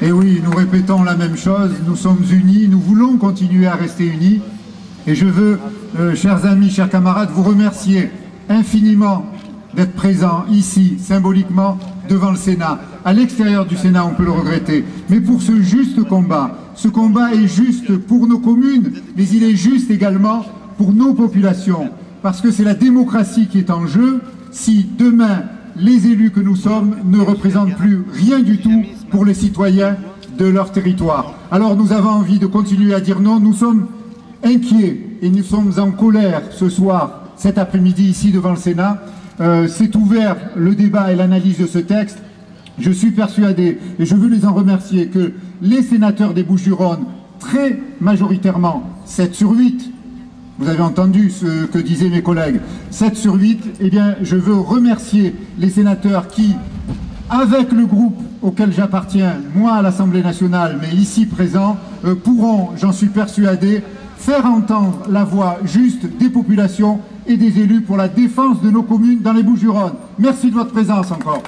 Et oui, nous répétons la même chose, nous sommes unis, nous voulons continuer à rester unis. Et je veux, chers amis, chers camarades, vous remercier infiniment d'être présents ici, symboliquement, devant le Sénat. À l'extérieur du Sénat, on peut le regretter. Mais pour ce juste combat, ce combat est juste pour nos communes, mais il est juste également pour nos populations. Parce que c'est la démocratie qui est en jeu si demain, les élus que nous sommes ne représentent plus rien du tout pour les citoyens de leur territoire. Alors nous avons envie de continuer à dire non, nous sommes inquiets et nous sommes en colère ce soir, cet après-midi ici devant le Sénat. C'est ouvert le débat et l'analyse de ce texte. Je suis persuadé, et je veux les en remercier, que les sénateurs des Bouches-du-Rhône, très majoritairement, 7 sur 8, vous avez entendu ce que disaient mes collègues, 7 sur 8, eh bien, je veux remercier les sénateurs qui, avec le groupe auquel j'appartiens, moi à l'Assemblée nationale, mais ici présents, pourront, j'en suis persuadé, faire entendre la voix juste des populations et des élus pour la défense de nos communes dans les Bouches-du-Rhône. Merci de votre présence encore.